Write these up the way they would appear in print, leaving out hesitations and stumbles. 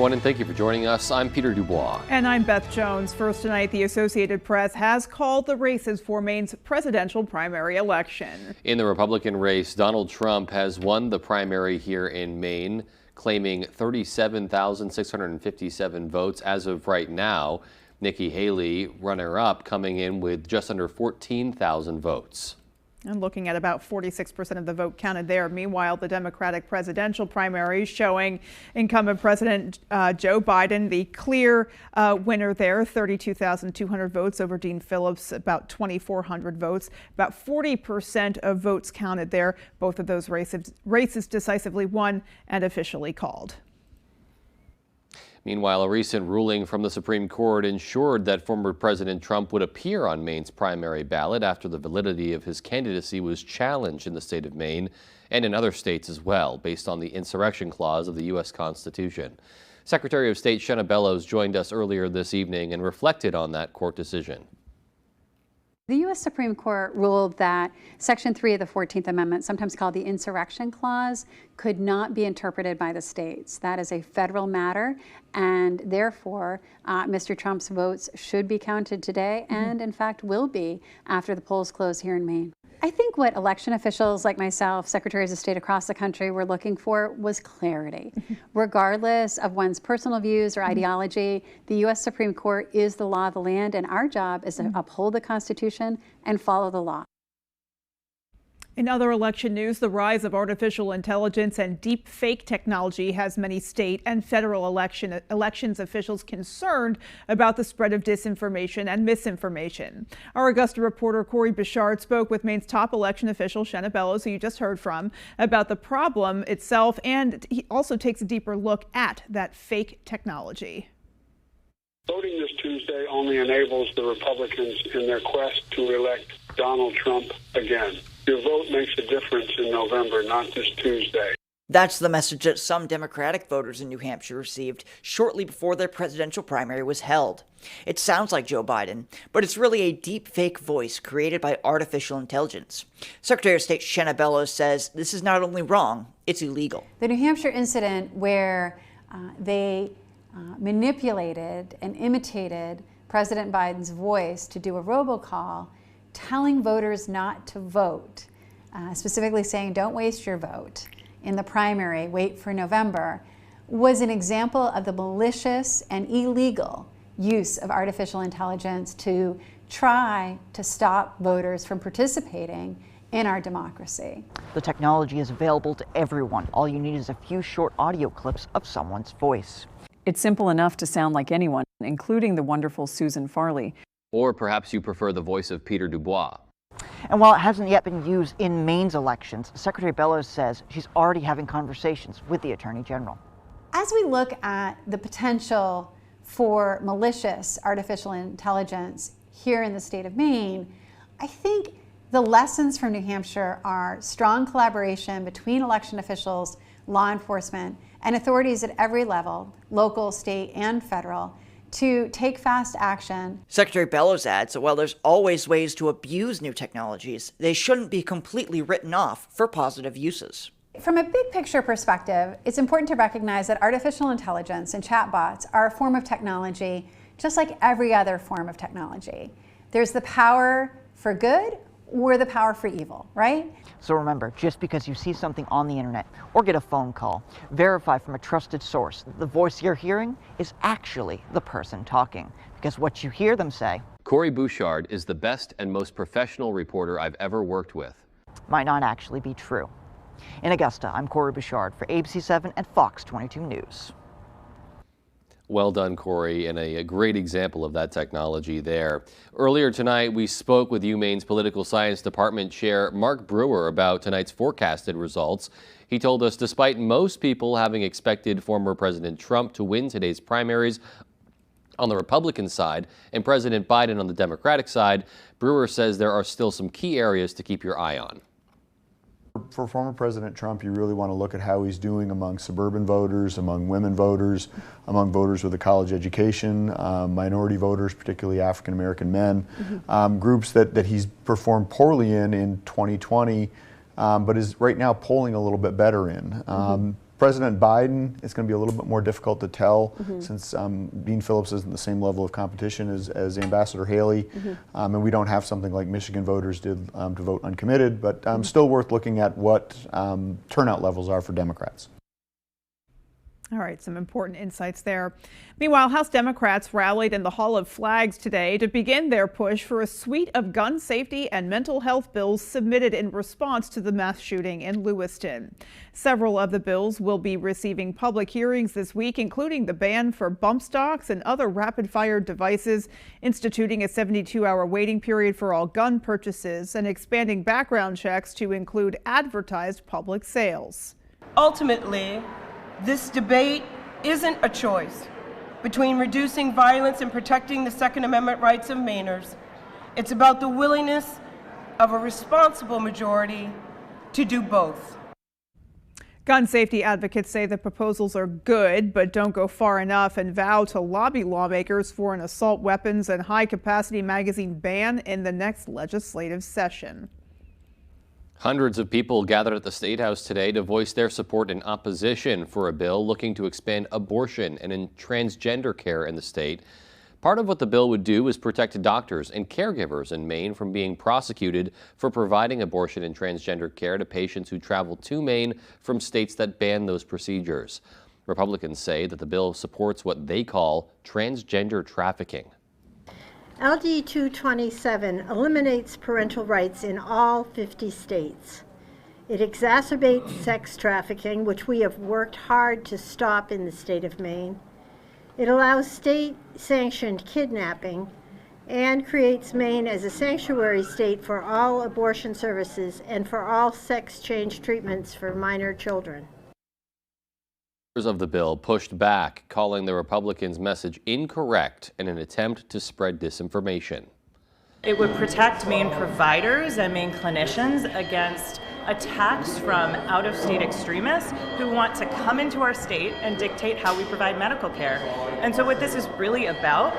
everyone, and thank you for joining us. I'm Peter Dubois. And I'm Beth Jones. First tonight, the Associated Press has called the races for Maine's presidential primary election. In the Republican race, Donald Trump has won the primary here in Maine, claiming 37,657 votes as of right now. Nikki Haley, runner-up, coming in with just under 14,000 votes. And looking at about 46% of the vote counted there. Meanwhile, the Democratic presidential primary showing incumbent President Joe Biden the clear winner there, 32,200 votes over Dean Phillips, about 2,400 votes, about 40% of votes counted there. Both of those races decisively won and officially called. Meanwhile, a recent ruling from the Supreme Court ensured that former President Trump would appear on Maine's primary ballot after the validity of his candidacy was challenged in the state of Maine and in other states as well, based on the insurrection clause of the U.S. Constitution. Secretary of State Shenna Bellows joined us earlier this evening and reflected on that court decision. The U.S. Supreme Court ruled that Section 3 of the 14th Amendment, sometimes called the Insurrection Clause, could not be interpreted by the states. That is a federal matter, and therefore Mr. Trump's votes should be counted today and, in fact, will be after the polls close here in Maine. I think what election officials like myself, secretaries of state across the country, were looking for was clarity. Regardless of one's personal views or ideology, the U.S. Supreme Court is the law of the land, and our job is to uphold the Constitution and follow the law. In other election news, the rise of artificial intelligence and deep fake technology has many state and federal elections officials concerned about the spread of disinformation and misinformation. Our Augusta reporter Corey Bichard spoke with Maine's top election official, Shenna Bellows, who you just heard from, about the problem itself, and he also takes a deeper look at that fake technology. Voting this Tuesday only enables the Republicans in their quest to elect Donald Trump again. Your vote makes a difference in November, not this Tuesday. That's the message that some Democratic voters in New Hampshire received shortly before their presidential primary was held. It sounds like Joe Biden, but it's really a deep fake voice created by artificial intelligence. Secretary of State Shenna Bellows says this is not only wrong, it's illegal. The New Hampshire incident where they manipulated and imitated President Biden's voice to do a robocall, telling voters not to vote, specifically saying don't waste your vote in the primary, wait for November, was an example of the malicious and illegal use of artificial intelligence to try to stop voters from participating in our democracy. The technology is available to everyone. All you need is a few short audio clips of someone's voice. It's simple enough to sound like anyone, including the wonderful Susan Farley. Or perhaps you prefer the voice of Peter Dubois. And while it hasn't yet been used in Maine's elections, Secretary Bellows says she's already having conversations with the Attorney General. As we look at the potential for malicious artificial intelligence here in the state of Maine, I think the lessons from New Hampshire are strong collaboration between election officials, law enforcement, and authorities at every level, local, state, and federal, to take fast action. Secretary Bellows adds that while there's always ways to abuse new technologies, they shouldn't be completely written off for positive uses. From a big picture perspective, it's important to recognize that artificial intelligence and chatbots are a form of technology just like every other form of technology. There's the power for good or the power for evil, right? So remember, just because you see something on the internet or get a phone call, verify from a trusted source that the voice you're hearing is actually the person talking, because what you hear them say. Corey Bichard is the best and most professional reporter I've ever worked with. Might not actually be true. In Augusta, I'm Corey Bichard for ABC 7 and Fox 22 News. Well done, Corey, and a great example of that technology there. Earlier tonight, we spoke with UMaine's Political Science Department Chair Mark Brewer about tonight's forecasted results. He told us despite most people having expected former President Trump to win today's primaries on the Republican side and President Biden on the Democratic side, Brewer says there are still some key areas to keep your eye on. For former President Trump, you really want to look at how he's doing among suburban voters, among women voters, among voters with a college education, minority voters, particularly African-American men, groups that he's performed poorly in 2020, but is right now polling a little bit better in. President Biden, it's going to be a little bit more difficult to tell since Dean Phillips isn't the same level of competition as Ambassador Haley, and we don't have something like Michigan voters did to vote uncommitted, but still worth looking at what turnout levels are for Democrats. All right, some important insights there. Meanwhile, House Democrats rallied in the Hall of Flags today to begin their push for a suite of gun safety and mental health bills submitted in response to the mass shooting in Lewiston. Several of the bills will be receiving public hearings this week, including the ban for bump stocks and other rapid-fire devices, instituting a 72-hour waiting period for all gun purchases, and expanding background checks to include advertised public sales. Ultimately, this debate isn't a choice between reducing violence and protecting the Second Amendment rights of Mainers. It's about the willingness of a responsible majority to do both. Gun safety advocates say the proposals are good, but don't go far enough, and vow to lobby lawmakers for an assault weapons and high-capacity magazine ban in the next legislative session. Hundreds of people gathered at the State House today to voice their support in opposition for a bill looking to expand abortion and transgender care in the state. Part of what the bill would do is protect doctors and caregivers in Maine from being prosecuted for providing abortion and transgender care to patients who travel to Maine from states that ban those procedures. Republicans say that the bill supports what they call transgender trafficking. LD 227 eliminates parental rights in all 50 states. It exacerbates sex trafficking, which we have worked hard to stop in the state of Maine. It allows state-sanctioned kidnapping and creates Maine as a sanctuary state for all abortion services and for all sex change treatments for minor children. Of the bill pushed back, calling the Republicans' message incorrect in an attempt to spread disinformation. It would protect Maine providers and Maine clinicians against attacks from out-of-state extremists who want to come into our state and dictate how we provide medical care. And so what this is really about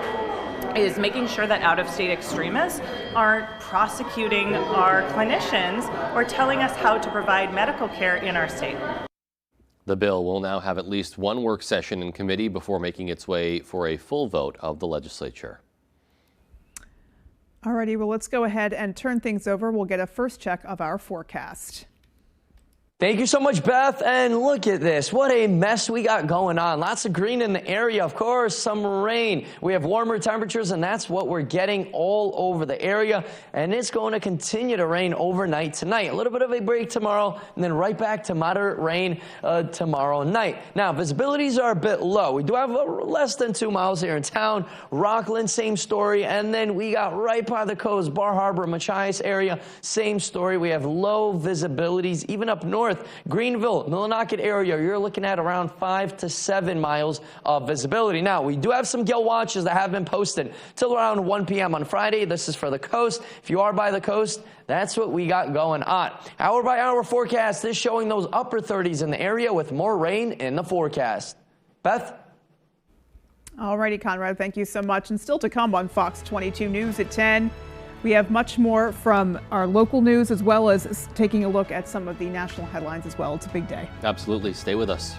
is making sure that out-of-state extremists aren't prosecuting our clinicians or telling us how to provide medical care in our state. The bill will now have at least one work session in committee before making its way for a full vote of the legislature. Alrighty, well, let's go ahead and turn things over. We'll get a first check of our forecast. Thank you so much, Beth. And look at this. What a mess we got going on. Lots of green in the area. Of course, some rain. We have warmer temperatures, and that's what we're getting all over the area. And it's going to continue to rain overnight tonight. A little bit of a break tomorrow, and then right back to moderate rain tomorrow night. Now, visibilities are a bit low. We do have less than 2 miles here in town. Rockland, same story. And then we got right by the coast, Bar Harbor, Machias area, same story. We have low visibilities, even up north. Greenville, Millinocket area, you're looking at around 5 to 7 miles of visibility. Now, we do have some gale watches that have been posted till around 1 p.m. on Friday. This is for the coast. If you are by the coast, that's what we got going on. Hour by hour forecast is showing those upper 30s in the area with more rain in the forecast. Beth? Alrighty, Conrad, thank you so much. And still to come on Fox 22 News at 10. We have much more from our local news, as well as taking a look at some of the national headlines as well. It's a big day. Absolutely. Stay with us.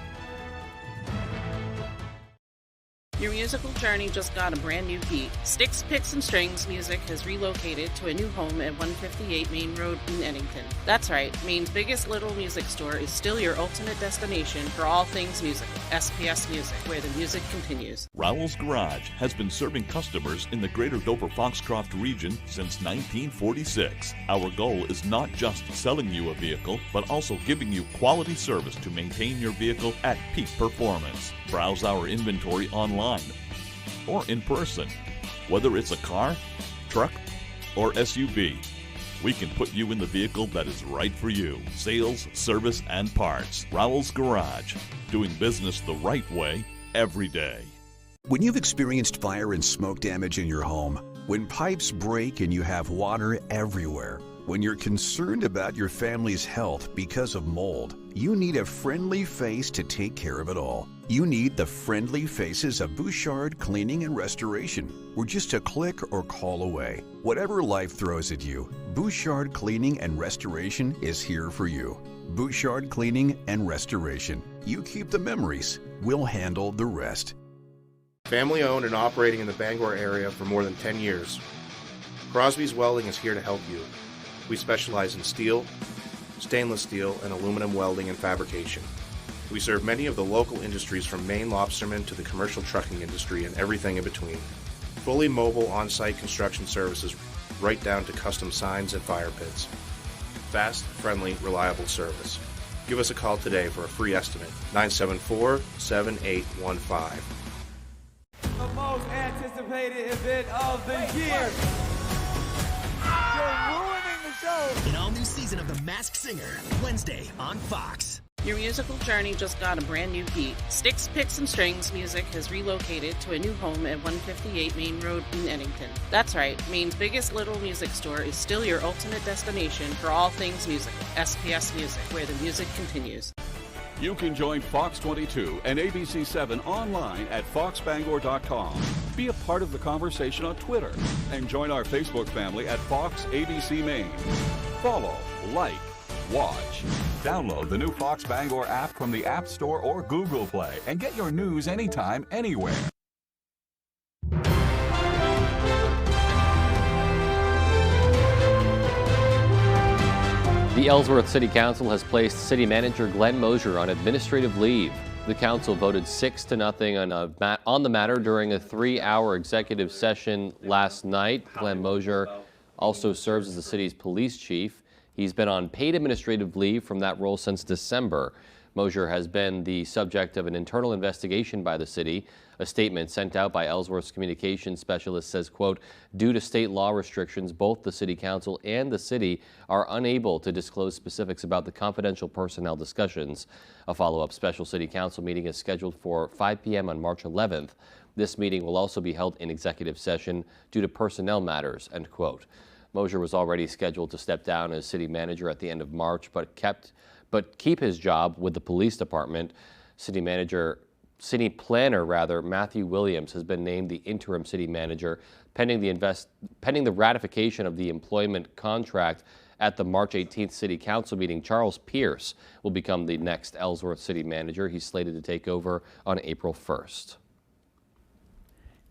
Your musical journey just got a brand new beat. Sticks, Picks, and Strings Music has relocated to a new home at 158 Main Road in Eddington. That's right, Maine's biggest little music store is still your ultimate destination for all things musical. SPS Music, where the music continues. Rowell's Garage has been serving customers in the greater Dover-Foxcroft region since 1946. Our goal is not just selling you a vehicle, but also giving you quality service to maintain your vehicle at peak performance. Browse our inventory online or in person. Whether it's a car, truck, or SUV, we can put you in the vehicle that is right for you. Sales, service, and parts. Rowell's Garage. Doing business the right way every day. When you've experienced fire and smoke damage in your home, when pipes break and you have water everywhere, when you're concerned about your family's health because of mold, you need a friendly face to take care of it all. You need the friendly faces of Bouchard Cleaning and Restoration. We're just a click or call away. Whatever life throws at you, Bouchard Cleaning and Restoration is here for you. Bouchard Cleaning and Restoration. You keep the memories. We'll handle the rest. Family owned and operating in the Bangor area for more than 10 years. Crosby's Welding is here to help you. We specialize in steel, stainless steel, and aluminum welding and fabrication. We serve many of the local industries from Maine lobstermen to the commercial trucking industry and everything in between. Fully mobile on-site construction services right down to custom signs and fire pits. Fast, friendly, reliable service. Give us a call today for a free estimate, 974-7815. The most anticipated event of the year. You're ruining the show. An all-new season of The Masked Singer, Wednesday on Fox. Your musical journey just got a brand new beat. Sticks, Picks, and Strings Music has relocated to a new home at 158 Main Road in Eddington. That's right, Maine's biggest little music store is still your ultimate destination for all things musical. SPS Music, where the music continues. You can join Fox 22 and ABC 7 online at foxbangor.com. Be a part of the conversation on Twitter and join our Facebook family at Fox ABC Maine. Follow, like, watch. Download the new Fox Bangor app from the App Store or Google Play and get your news anytime, anywhere. The Ellsworth City Council has placed City Manager Glenn Mosier on administrative leave. The council voted 6-0 on the matter during a 3-hour executive session last night. Glenn Mosier also serves as the city's police chief. He's been on paid administrative leave from that role since December. Mosier has been the subject of an internal investigation by the city. A statement sent out by Ellsworth's communications specialist says, quote, due to state law restrictions, both the city council and the city are unable to disclose specifics about the confidential personnel discussions. A follow-up special city council meeting is scheduled for 5 p.m. on March 11th. This meeting will also be held in executive session due to personnel matters, end quote. Mosier was already scheduled to step down as city manager at the end of March, but keep his job with the police department. City planner Matthew Williams has been named the interim city manager pending the ratification of the employment contract at the March 18th city council meeting. Charles Pierce will become the next Ellsworth city manager. He's slated to take over on April 1st.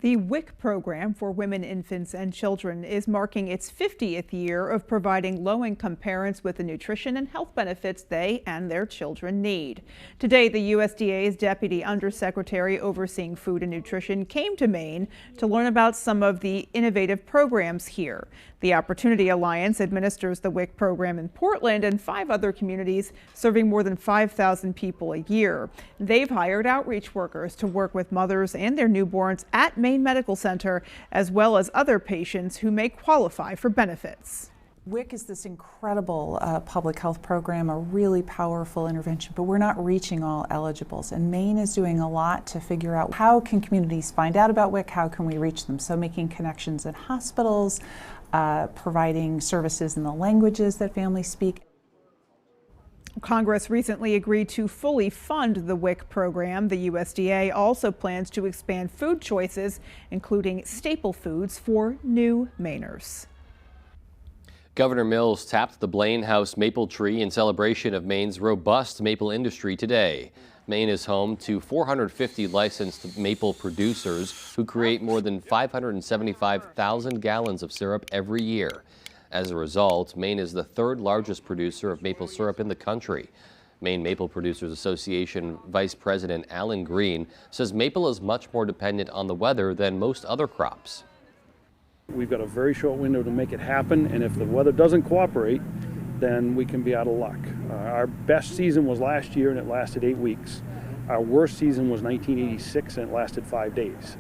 The WIC program for women, infants, and children is marking its 50th year of providing low-income parents with the nutrition and health benefits they and their children need. Today, the USDA's Deputy Undersecretary overseeing food and nutrition came to Maine to learn about some of the innovative programs here. The Opportunity Alliance administers the WIC program in Portland and 5 other communities, serving more than 5,000 people a year. They've hired outreach workers to work with mothers and their newborns at Maine Medical Center, as well as other patients who may qualify for benefits. WIC is this incredible public health program, a really powerful intervention, but we're not reaching all eligibles. And Maine is doing a lot to figure out how can communities find out about WIC, how can we reach them? So making connections at hospitals, providing services in the languages that families speak. Congress recently agreed to fully fund the WIC program. The USDA also plans to expand food choices, including staple foods for new Mainers. Governor Mills tapped the Blaine House maple tree in celebration of Maine's robust maple industry today. Maine is home to 450 licensed maple producers who create more than 575,000 gallons of syrup every year. As a result, Maine is the 3rd largest producer of maple syrup in the country. Maine Maple Producers Association Vice President Alan Green says maple is much more dependent on the weather than most other crops. We've got a very short window to make it happen, and if the weather doesn't cooperate, then we can be out of luck. Our best season was last year, and it lasted 8 weeks. Our worst season was 1986, and it lasted 5 days.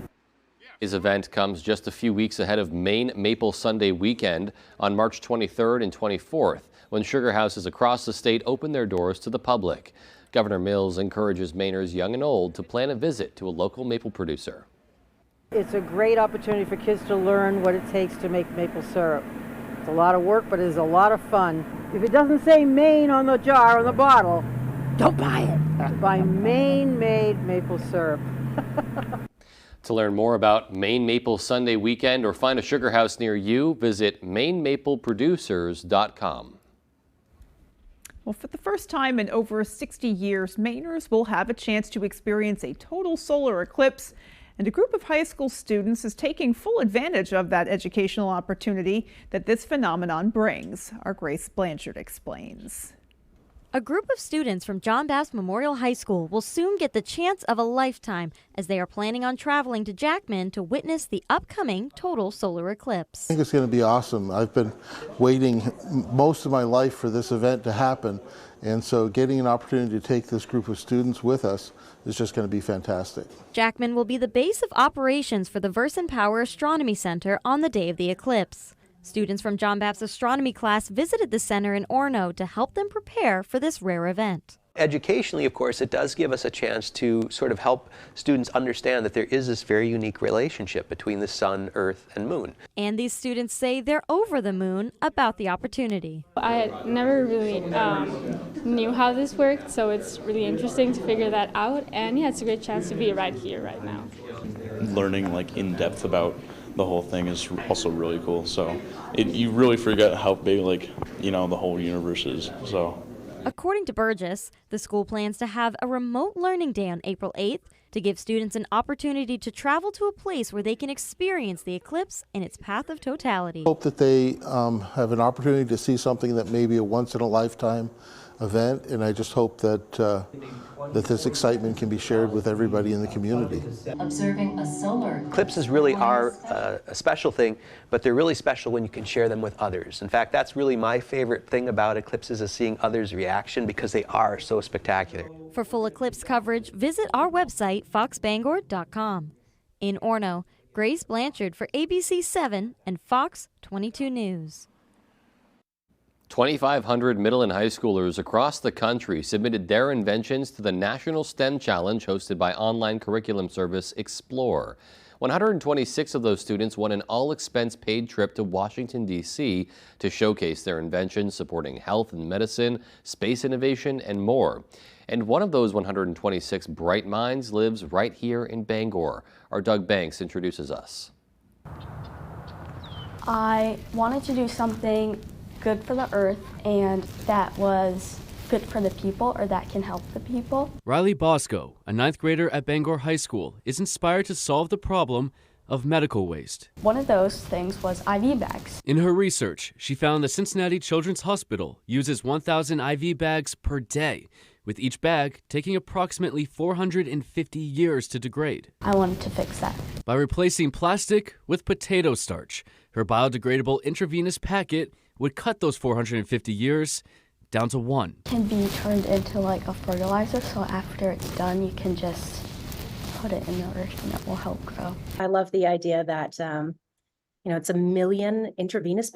His event comes just a few weeks ahead of Maine Maple Sunday weekend on March 23rd and 24th, when sugar houses across the state open their doors to the public. Governor Mills encourages Mainers young and old to plan a visit to a local maple producer. It's a great opportunity for kids to learn what it takes to make maple syrup. It's a lot of work, but it's a lot of fun. If it doesn't say Maine on the jar or the bottle, don't buy it. Buy Maine-made maple syrup. To learn more about Maine Maple Sunday weekend or find a sugar house near you, visit MaineMapleProducers.com. Well, for the first time in over 60 years, Mainers will have a chance to experience a total solar eclipse. And a group of high school students is taking full advantage of that educational opportunity that this phenomenon brings. Our Grace Blanchard explains. A group of students from John Bass Memorial High School will soon get the chance of a lifetime as they are planning on traveling to Jackman to witness the upcoming total solar eclipse. I think it's going to be awesome. I've been waiting most of my life for this event to happen, and so getting an opportunity to take this group of students with us is just going to be fantastic. Jackman will be the base of operations for the Versen Power Astronomy Center on the day of the eclipse. Students from John Bapp's astronomy class visited the center in Orono to help them prepare for this rare event. Educationally, of course, it does give us a chance to sort of help students understand that there is this very unique relationship between the sun, earth, and moon. And these students say they're over the moon about the opportunity. I never really knew how this worked, so it's really interesting to figure that out. And yeah, it's a great chance to be right here, right now. Learning like in depth about the whole thing is also really cool. So you really forget how big, like, you know, the whole universe is. So. According to Burgess, the school plans to have a remote learning day on April 8th to give students an opportunity to travel to a place where they can experience the eclipse in its path of totality. I hope that they have an opportunity to see something that may be a once-in-a-lifetime event, and I just hope that that this excitement can be shared with everybody in the community. Observing a solar Eclipses really are a special thing, but they're really special when you can share them with others. In fact, that's really my favorite thing about eclipses, is seeing others' reaction, because they are so spectacular. For full eclipse coverage, visit our website, foxbangor.com. In Orono, Grace Blanchard for ABC 7 and Fox 22 News. 2,500 middle and high schoolers across the country submitted their inventions to the National STEM Challenge hosted by online curriculum service Explore. 126 of those students won an all-expense-paid trip to Washington, D.C. to showcase their inventions supporting health and medicine, space innovation, and more. And one of those 126 bright minds lives right here in Bangor. Our Doug Banks introduces us. I wanted to do something good for the earth and that was good for the people, or that can help the people. Riley Bosco, a 9th grader at Bangor High School, is inspired to solve the problem of medical waste. One of those things was IV bags. In her research, she found the Cincinnati Children's Hospital uses 1,000 IV bags per day, with each bag taking approximately 450 years to degrade. I wanted to fix that. By replacing plastic with potato starch, her biodegradable intravenous packet would cut those 450 years down to 1. It can be turned into like a fertilizer, so after it's done, you can just put it in the earth and it will help grow. I love the idea that, you know, it's a billion intravenous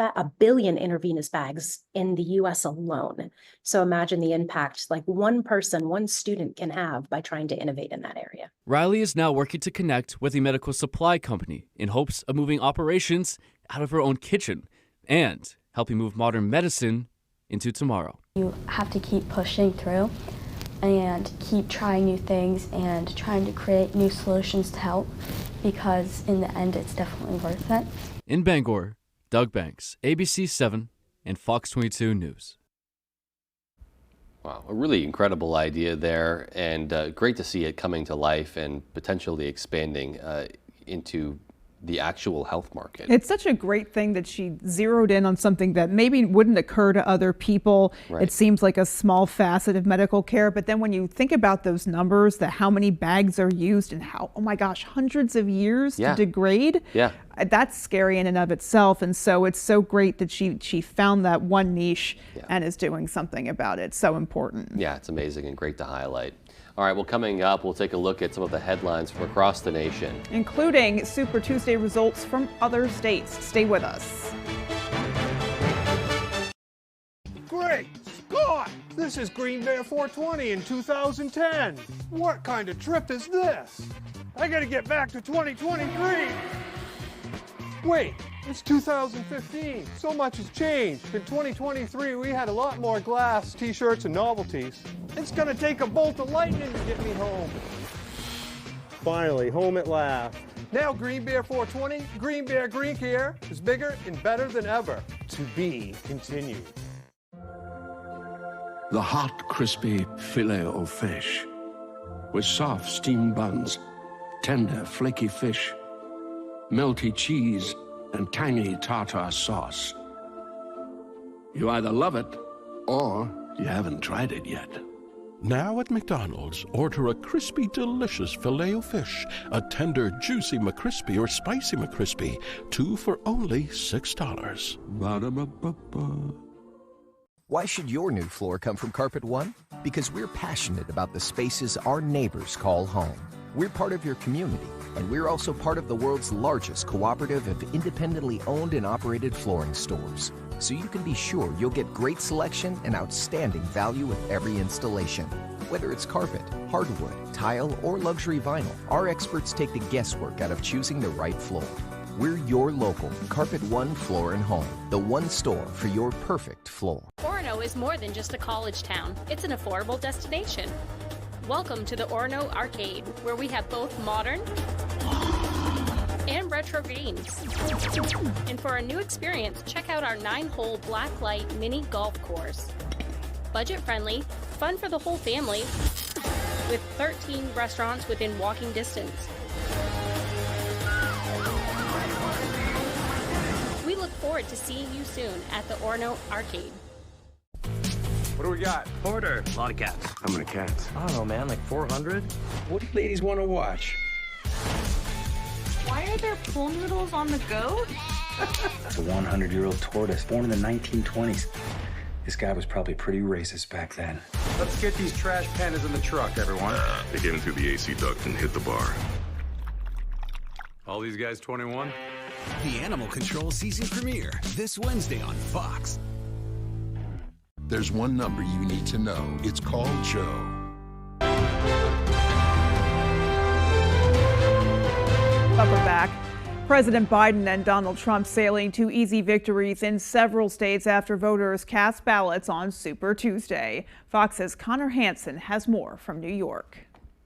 bags in the US alone. So imagine the impact like one person, one student can have by trying to innovate in that area. Riley is now working to connect with a medical supply company in hopes of moving operations out of her own kitchen and helping move modern medicine into tomorrow. You have to keep pushing through and keep trying new things and trying to create new solutions to help, because in the end, it's definitely worth it. In Bangor, Doug Banks, ABC 7 and Fox 22 News. Wow, a really incredible idea there, and great to see it coming to life and potentially expanding into the actual health market. It's such a great thing that she zeroed in on something that maybe wouldn't occur to other people. Right. It seems like a small facet of medical care, but then when you think about those numbers, that how many bags are used and how, oh my gosh, hundreds of years to degrade, that's scary in and of itself. And so it's so great that she found that one niche and is doing something about it. So important. Yeah, it's amazing and great to highlight. All right, well, coming up, we'll take a look at some of the headlines from across the nation, including Super Tuesday results from other states. Stay with us. Great Scott! This is Green Bear 420 in 2010. What kind of trip is this? I gotta get back to 2023. Wait, it's 2015. So much has changed. In 2023, we had a lot more glass, t-shirts, and novelties. It's gonna take a bolt of lightning to get me home. Finally, home at last. Now Green Bear 420, Green Bear Green Care is bigger and better than ever. To be continued. The hot, crispy filet of fish with soft steamed buns, tender, flaky fish, melty cheese, and tangy tartar sauce. You either love it or you haven't tried it yet. Now at McDonald's, order a crispy, delicious Filet-O-Fish, a tender, juicy McCrispy or spicy McCrispy, 2 for only $6. Ba-da-ba-ba-ba. Why should your new floor come from Carpet One? Because we're passionate about the spaces our neighbors call home. We're part of your community, and we're also part of the world's largest cooperative of independently owned and operated flooring stores. So you can be sure you'll get great selection and outstanding value with every installation. Whether it's carpet, hardwood, tile, or luxury vinyl, our experts take the guesswork out of choosing the right floor. We're your local Carpet One Floor and Home, the one store for your perfect floor. Orono is more than just a college town. It's an affordable destination. Welcome to the Orono Arcade, where we have both modern and retro games. And for a new experience, check out our 9-hole blacklight mini golf course. Budget-friendly, fun for the whole family, with 13 restaurants within walking distance. We look forward to seeing you soon at the Orono Arcade. What do we got? Porter. A lot of cats. How many cats? I don't know, man, like 400? What do you ladies want to watch? Why are there pool noodles on the go? It's a 100-year-old tortoise born in the 1920s. This guy was probably pretty racist back then. Let's get these trash pandas in the truck, everyone. They get in through the AC duct and hit the bar. All these guys 21? The Animal Control season premiere this Wednesday on Fox. There's one number you need to know. It's called Joe. Upper back. President Biden and Donald Trump sailing to easy victories in several states after voters cast ballots on Super Tuesday. Fox's Connor Hansen has more from New York.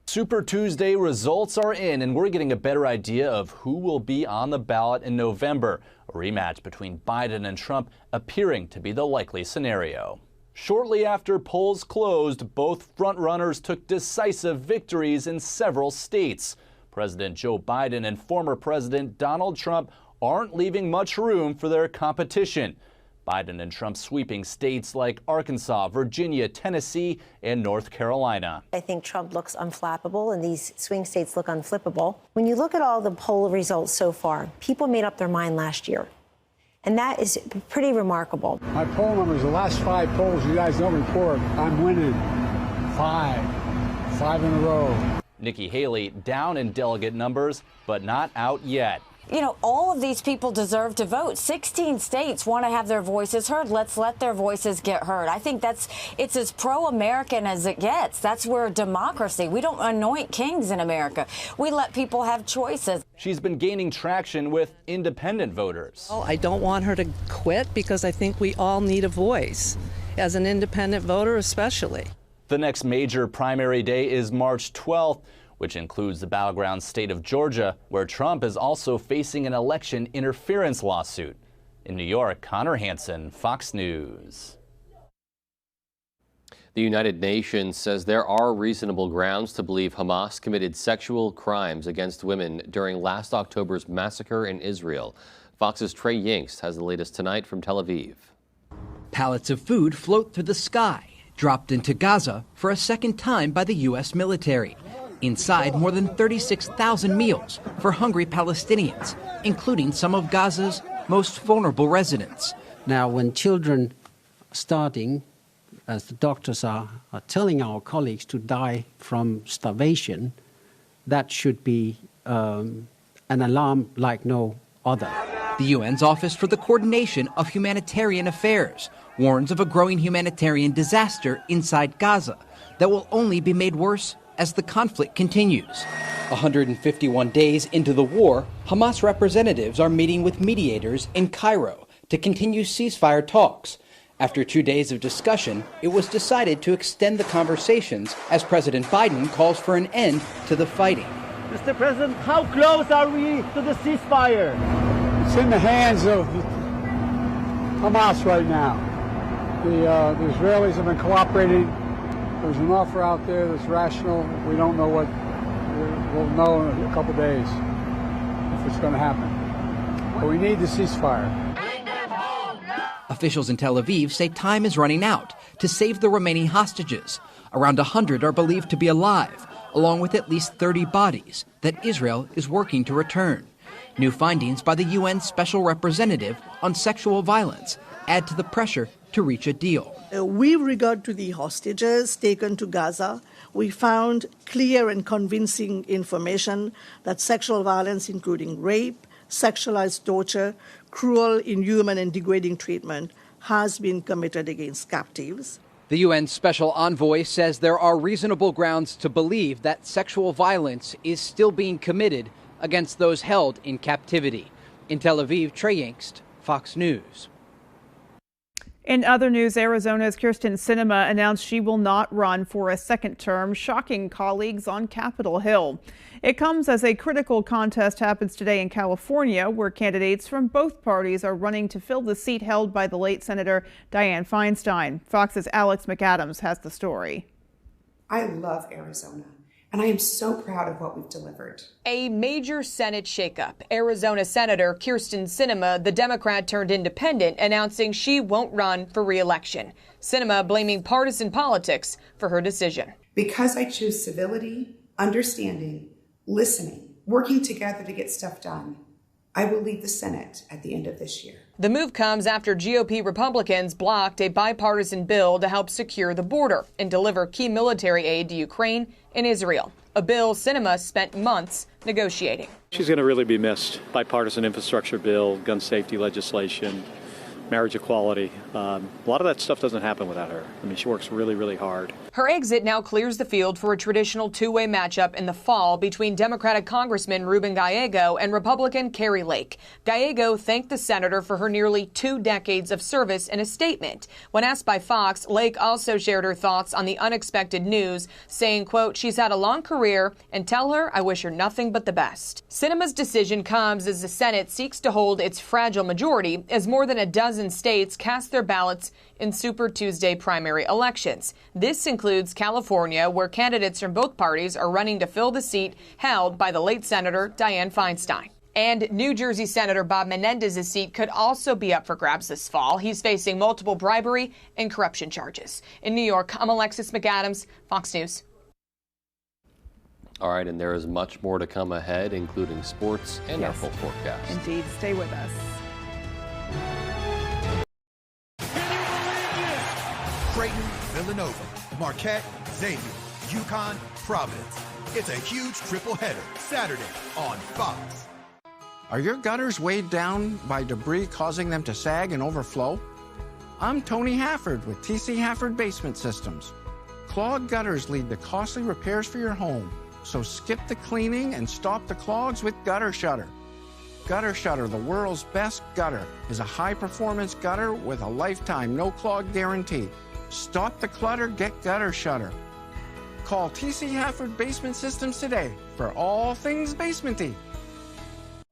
Super Tuesday results are in, and we're getting a better idea of who will be on the ballot in November. A rematch between Biden and Trump appearing to be the likely scenario. Shortly after polls closed, both frontrunners took decisive victories in several states. President Joe Biden and former President Donald Trump aren't leaving much room for their competition. Biden and Trump sweeping states like Arkansas, Virginia, Tennessee, and North Carolina. I think Trump looks unflappable and these swing states look unflippable. When you look at all the poll results so far, people made up their mind last year. And that is pretty remarkable. My poll numbers, the last 5 polls you guys don't report, I'm winning 5 in a row. Nikki Haley down in delegate numbers, but not out yet. You know, all of these people deserve to vote. 16 states want to have their voices heard. Let's let their voices get heard. I think it's as pro-American as it gets. That's where democracy. We don't anoint kings in America. We let people have choices. She's been gaining traction with independent voters. Well, I don't want her to quit because I think we all need a voice, as an independent voter especially. The next major primary day is March 12th, which includes the battleground state of Georgia, where Trump is also facing an election interference lawsuit. In New York, Connor Hansen, Fox News. The United Nations says there are reasonable grounds to believe Hamas committed sexual crimes against women during last October's massacre in Israel. Fox's Trey Yingst has the latest tonight from Tel Aviv. Pallets of food float through the sky, dropped into Gaza for a second time by the U.S. military. Inside, more than 36,000 meals for hungry Palestinians, including some of Gaza's most vulnerable residents. Now, when children are starting, as the doctors are telling our colleagues, to die from starvation, that should be an alarm like no other. The UN's Office for the Coordination of Humanitarian Affairs warns of a growing humanitarian disaster inside Gaza that will only be made worse as the conflict continues. 151 days into the war, Hamas representatives are meeting with mediators in Cairo to continue ceasefire talks. After 2 days of discussion, it was decided to extend the conversations as President Biden calls for an end to the fighting. Mr. President, how close are we to the ceasefire? It's in the hands of Hamas right now. The Israelis have been cooperating. There's an offer out there that's rational. We don't know what. We'll know in a couple days if it's going to happen. But we need the ceasefire. Officials in Tel Aviv say time is running out to save the remaining hostages. Around 100 are believed to be alive, along with at least 30 bodies that Israel is working to return. New findings by the UN Special Representative on Sexual Violence add to the pressure to reach a deal. With regard to the hostages taken to Gaza, we found clear and convincing information that sexual violence, including rape, sexualized torture, cruel, inhuman, and degrading treatment, has been committed against captives. The UN Special Envoy says there are reasonable grounds to believe that sexual violence is still being committed against those held in captivity. In Tel Aviv, Trey Yingst, Fox News. In other news, Arizona's Kyrsten Sinema announced she will not run for a second term, shocking colleagues on Capitol Hill. It comes as a critical contest happens today in California, where candidates from both parties are running to fill the seat held by the late Senator Dianne Feinstein. Fox's Alex McAdams has the story. I love Arizona, and I am so proud of what we've delivered. A major Senate shakeup. Arizona Senator Kyrsten Sinema, the Democrat turned independent, announcing she won't run for re-election. Sinema blaming partisan politics for her decision. Because I choose civility, understanding, listening, working together to get stuff done, I will leave the Senate at the end of this year. The move comes after GOP Republicans blocked a bipartisan bill to help secure the border and deliver key military aid to Ukraine and Israel, a bill Sinema spent months negotiating. She's going to really be missed. Bipartisan infrastructure bill, gun safety legislation, marriage equality. A lot of that stuff doesn't happen without her. I mean, she works really, really hard. Her exit now clears the field for a traditional two-way matchup in the fall between Democratic Congressman Ruben Gallego and Republican Carrie Lake. Gallego thanked the senator for her nearly 2 decades of service in a statement. When asked by Fox, Lake also shared her thoughts on the unexpected news, saying, quote, "She's had a long career, and tell her I wish her nothing but the best." Sinema's decision comes as the Senate seeks to hold its fragile majority as more than a dozen states cast their ballots in Super Tuesday primary elections. This includes California, where candidates from both parties are running to fill the seat held by the late Senator Dianne Feinstein. And New Jersey Senator Bob Menendez's seat could also be up for grabs this fall. He's facing multiple bribery and corruption charges. In New York, I'm Alexis McAdams, Fox News. All right, and there is much more to come ahead, including sports and our full forecast. Indeed, stay with us. Creighton, Villanova, Marquette, Xavier, UConn, Providence. It's a huge triple header Saturday on Fox. Are your gutters weighed down by debris causing them to sag and overflow? I'm Tony Hafford with TC Hafford Basement Systems. Clogged gutters lead to costly repairs for your home, so skip the cleaning and stop the clogs with Gutter Shutter. Gutter Shutter, the world's best gutter, is a high-performance gutter with a lifetime no-clog guarantee. Stop the clutter, get Gutter Shutter. Call TC Hafford Basement Systems today for all things basementy.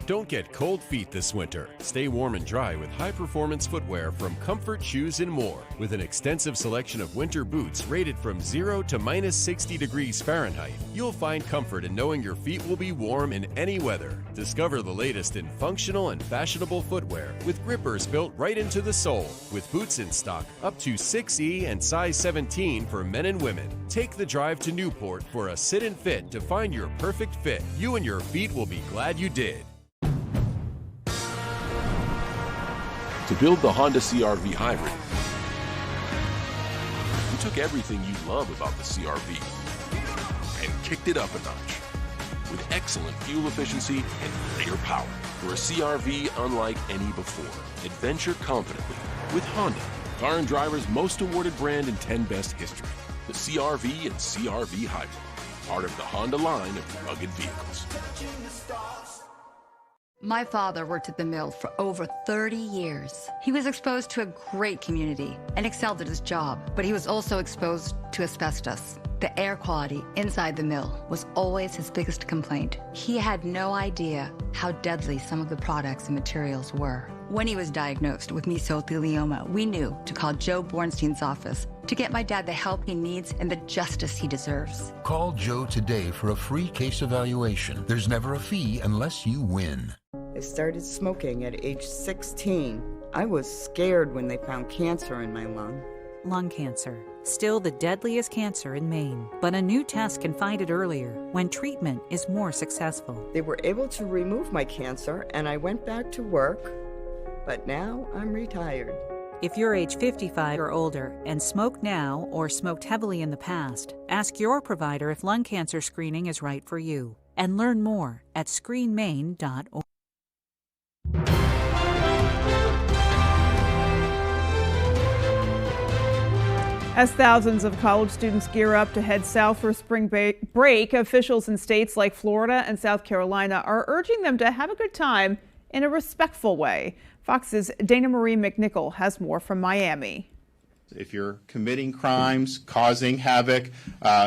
Don't get cold feet this winter. Stay warm and dry with high-performance footwear from Comfort Shoes and More. With an extensive selection of winter boots rated from 0 to minus 60 degrees Fahrenheit, you'll find comfort in knowing your feet will be warm in any weather. Discover the latest in functional and fashionable footwear with grippers built right into the sole. With boots in stock up to 6E and size 17 for men and women. Take the drive to Newport for a sit and fit to find your perfect fit. You and your feet will be glad you did. To build the Honda CR-V Hybrid, we took everything you love about the CR-V and kicked it up a notch with excellent fuel efficiency and greater power. For a CR-V unlike any before, adventure confidently with Honda, car and driver's most awarded brand in 10 Best history. The CR-V and CR-V Hybrid, part of the Honda line of rugged vehicles. My father worked at the mill for over 30 years. He was exposed to a great community and excelled at his job, but he was also exposed to asbestos. The air quality inside the mill was always his biggest complaint. He had no idea how deadly some of the products and materials were. When he was diagnosed with mesothelioma, we knew to call Joe Bornstein's office to get my dad the help he needs and the justice he deserves. Call Joe today for a free case evaluation. There's never a fee unless you win. I started smoking at age 16. I was scared when they found cancer in my lung. Lung cancer, still the deadliest cancer in Maine, but a new test can find it earlier when treatment is more successful. They were able to remove my cancer and I went back to work, but now I'm retired. If you're age 55 or older and smoke now or smoked heavily in the past, ask your provider if lung cancer screening is right for you and learn more at screenmaine.org. As thousands of college students gear up to head south for spring break, officials in states like Florida and South Carolina are urging them to have a good time in a respectful way. Fox's Dana Marie McNichol has more from Miami. If you're committing crimes, causing havoc,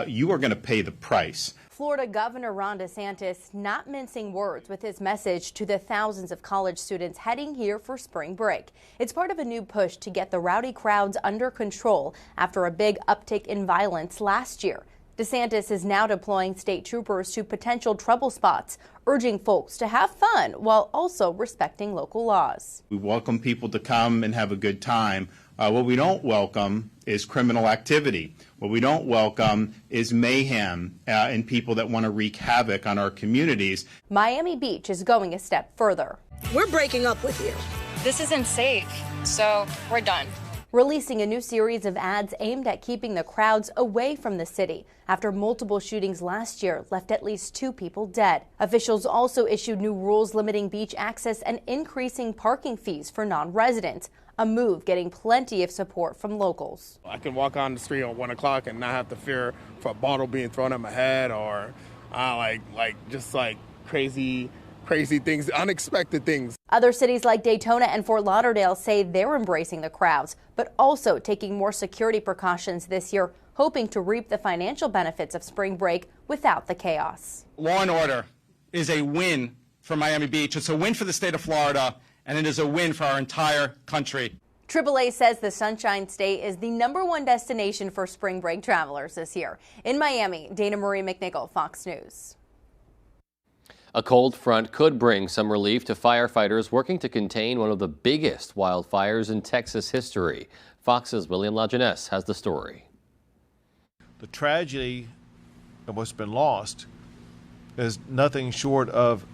you are going to pay the price. Florida Governor Ron DeSantis not mincing words with his message to the thousands of college students heading here for spring break. It's part of a new push to get the rowdy crowds under control after a big uptick in violence last year. DeSantis is now deploying state troopers to potential trouble spots, urging folks to have fun while also respecting local laws. We welcome people to come and have a good time. What we don't welcome is criminal activity. What we don't welcome is mayhem and people that want to wreak havoc on our communities. Miami Beach is going a step further. We're breaking up with you. This isn't safe, so we're done. Releasing a new series of ads aimed at keeping the crowds away from the city after multiple shootings last year left at least 2 people dead. Officials also issued new rules limiting beach access and increasing parking fees for non-residents, a move getting plenty of support from locals. I can walk on the street at 1 o'clock and not have to fear for a bottle being thrown at my head or just crazy things, unexpected things. Other cities like Daytona and Fort Lauderdale say they're embracing the crowds, but also taking more security precautions this year, hoping to reap the financial benefits of spring break without the chaos. Law and order is a win for Miami Beach. It's a win for the state of Florida, and it is a win for our entire country. AAA says the Sunshine State is the #1 destination for spring break travelers this year. In Miami, Dana Marie McNichol, Fox News. A cold front could bring some relief to firefighters working to contain one of the biggest wildfires in Texas history. Fox's William LaJeunesse has the story. The tragedy of what's been lost is nothing short of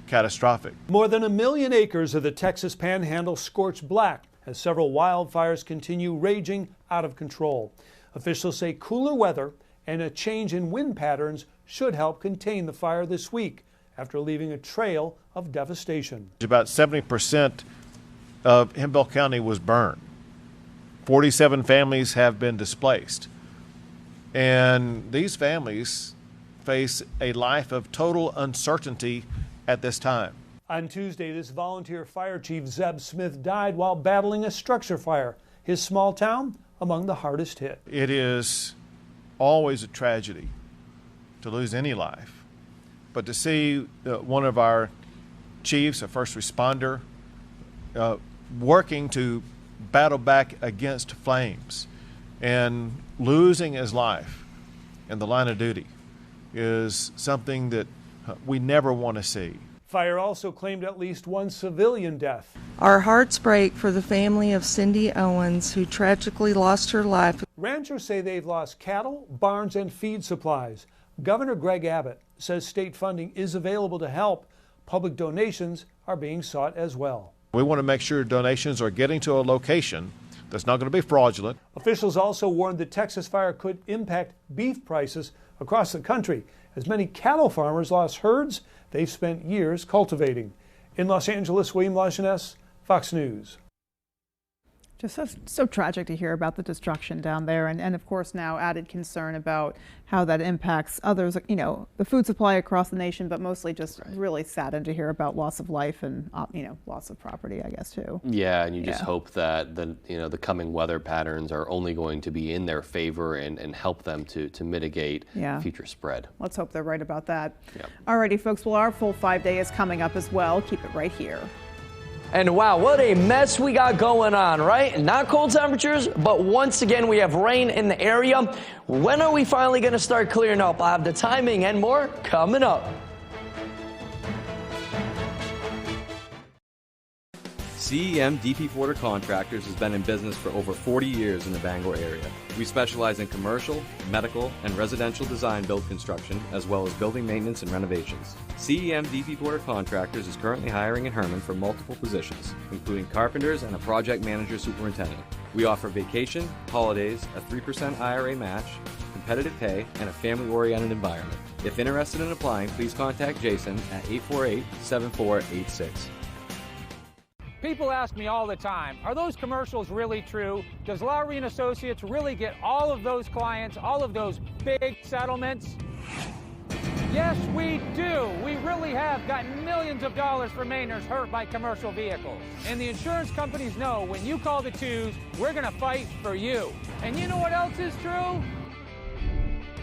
catastrophic. More than 1 million acres of the Texas Panhandle scorched black as several wildfires continue raging out of control. Officials say cooler weather and a change in wind patterns should help contain the fire this week, after leaving a trail of devastation. About 70% of Hemphill County was burned. 47 families have been displaced. And these families face a life of total uncertainty at this time. On Tuesday, this volunteer fire chief, Zeb Smith, died while battling a structure fire. His small town among the hardest hit. It is always a tragedy to lose any life. But to see one of our chiefs, a first responder, working to battle back against flames and losing his life in the line of duty is something that we never want to see. Fire also claimed at least 1 civilian death. Our hearts break for the family of Cindy Owens, who tragically lost her life. Ranchers say they've lost cattle, barns, and feed supplies. Governor Greg Abbott says state funding is available to help. Public donations are being sought as well. We want to make sure donations are getting to a location that's not going to be fraudulent. Officials also warned the Texas fire could impact beef prices across the country, as many cattle farmers lost herds they've spent years cultivating. In Los Angeles, William LaJeunesse, Fox News. Just so tragic to hear about the destruction down there, and of course now added concern about how that impacts others, you know, the food supply across the nation, but mostly just really saddened to hear about loss of life and loss of property, I guess, too. Yeah, and you just hope that the coming weather patterns are only going to be in their favor and help them to mitigate future spread. Let's hope they're right about that. Yeah. Alrighty, folks. Well, our full 5 day is coming up as well. Keep it right here. And wow, what a mess we got going on, right? Not cold temperatures, but once again, we have rain in the area. When are we finally going to start clearing up? I'll have the timing and more coming up. CEM DP Porter Contractors has been in business for over 40 years in the Bangor area. We specialize in commercial, medical, and residential design build construction, as well as building maintenance and renovations. CEM DP Porter Contractors is currently hiring in Herman for multiple positions, including carpenters and a project manager superintendent. We offer vacation, holidays, a 3% IRA match, competitive pay, and a family-oriented environment. If interested in applying, please contact Jason at 848-7486. People ask me all the time, are those commercials really true? Does Lowry & Associates really get all of those clients, all of those big settlements? Yes, we do. We really have gotten millions of dollars for Mainers hurt by commercial vehicles. And the insurance companies know when you call the twos, we're going to fight for you. And you know what else is true?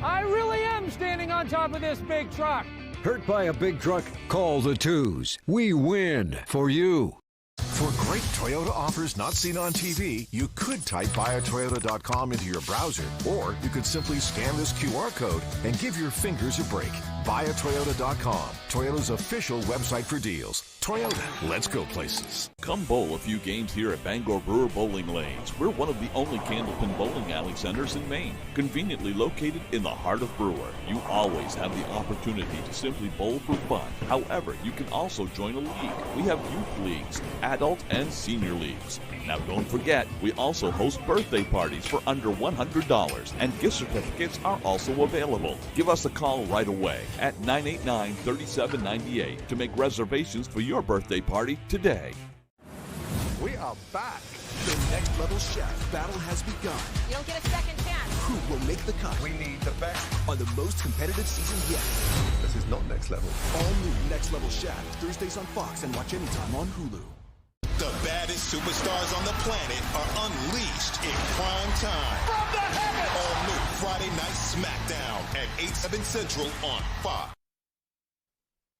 I really am standing on top of this big truck. Hurt by a big truck? Call the twos. We win for you. For great Toyota offers not seen on TV, you could type buyatoyota.com into your browser, or you could simply scan this QR code and give your fingers a break. Buyatoyota.com, Toyota's official website for deals. Toyota, let's go places. Come bowl a few games here at Bangor Brewer Bowling Lanes. We're one of the only Candlepin bowling alley centers in Maine, conveniently located in the heart of Brewer. You always have the opportunity to simply bowl for fun. However, you can also join a league. We have youth leagues, adult and senior leagues. Now don't forget, we also host birthday parties for under $100, and gift certificates are also available. Give us a call right away at 989-3798 to make reservations for your birthday party today. We are back. The next level chef battle has begun. You don't get a second chance. Who will make the cut? We need the best on the most competitive season yet. This is not next level. All new Next Level Chef, Thursdays on Fox and watch anytime on Hulu. The baddest superstars on the planet are unleashed in prime time. From the heavens! All new Friday Night SmackDown at 8/7 Central on Fox.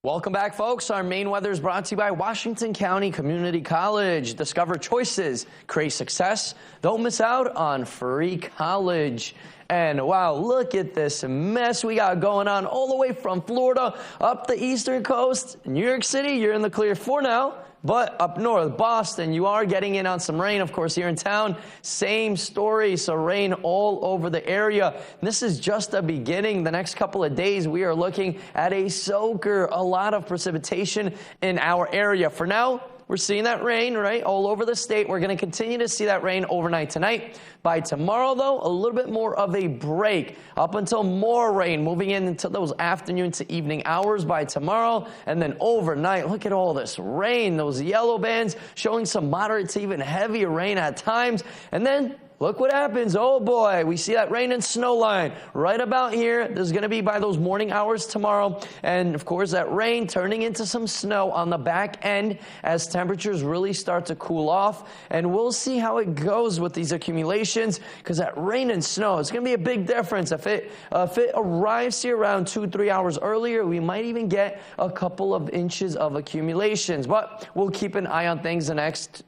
Welcome back, folks. Our main weather is brought to you by Washington County Community College. Discover choices, create success. Don't miss out on free college. And wow, look at this mess we got going on all the way from Florida up the eastern coast. New York City, you're in the clear for now. But up north, Boston, you are getting in on some rain. Of course, here in town, same story. So rain all over the area. This is just the beginning. The next couple of days, we are looking at a soaker, a lot of precipitation in our area. For now, we're seeing that rain, right, all over the state. We're going to continue to see that rain overnight tonight. By tomorrow, though, a little bit more of a break up until more rain moving into those afternoon to evening hours by tomorrow. And then overnight, look at all this rain, those yellow bands showing some moderate to even heavier rain at times. And then look what happens. Oh boy, we see that rain and snow line right about here. There's going to be by those morning hours tomorrow. And of course, that rain turning into some snow on the back end as temperatures really start to cool off. And we'll see how it goes with these accumulations, because that rain and snow, it's going to be a big difference. If it arrives here around 2-3 hours earlier, we might even get a couple of inches of accumulations. But we'll keep an eye on things the next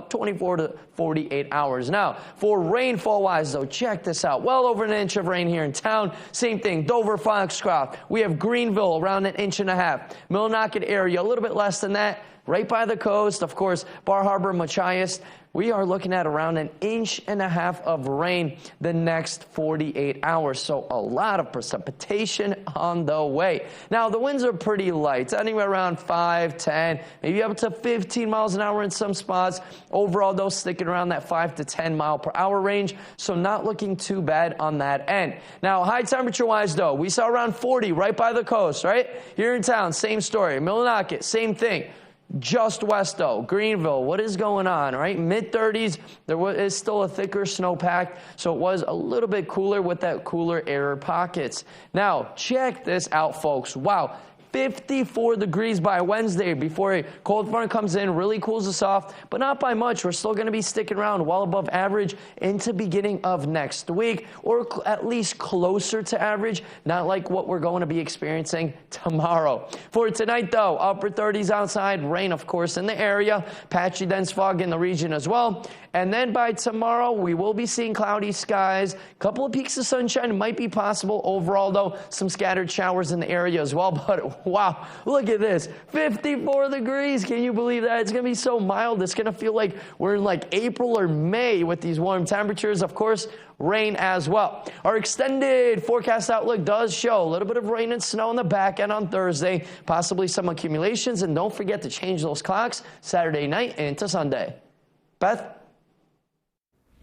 24 to 48 hours. Now, for rainfall-wise, though, check this out. Well over an inch of rain here in town. Same thing, Dover, Foxcroft. We have Greenville around 1.5 inches. Millinocket area, a little bit less than that. Right by the coast, of course, Bar Harbor, Machias. We are looking at around 1.5 inches of rain the next 48 hours. So a lot of precipitation on the way. Now, the winds are pretty light, anywhere around 5, 10, maybe up to 15 miles an hour in some spots. Overall, though, sticking around that 5 to 10 mile per hour range. So not looking too bad on that end. Now, high temperature wise, though, we saw around 40 right by the coast, right? Here in town, same story. Millinocket, same thing. Just west, though, Greenville, what is going on, right? Mid-30s, there is still a thicker snowpack, so it was a little bit cooler with that cooler air pockets. Now, check this out, folks. Wow, 54 degrees by Wednesday before a cold front comes in, really cools us off, but not by much. We're still going to be sticking around well above average into beginning of next week, or at least closer to average, not like what we're going to be experiencing tomorrow. For tonight, though, upper 30s outside, rain, of course, in the area, patchy dense fog in the region as well. And then by tomorrow, we will be seeing cloudy skies. A couple of peaks of sunshine might be possible. Overall, though, some scattered showers in the area as well. But wow, look at this, 54 degrees. Can you believe that? It's going to be so mild. It's going to feel like we're in like April or May with these warm temperatures. Of course, rain as well. Our extended forecast outlook does show a little bit of rain and snow on the back end on Thursday, possibly some accumulations. And don't forget to change those clocks Saturday night into Sunday. Beth?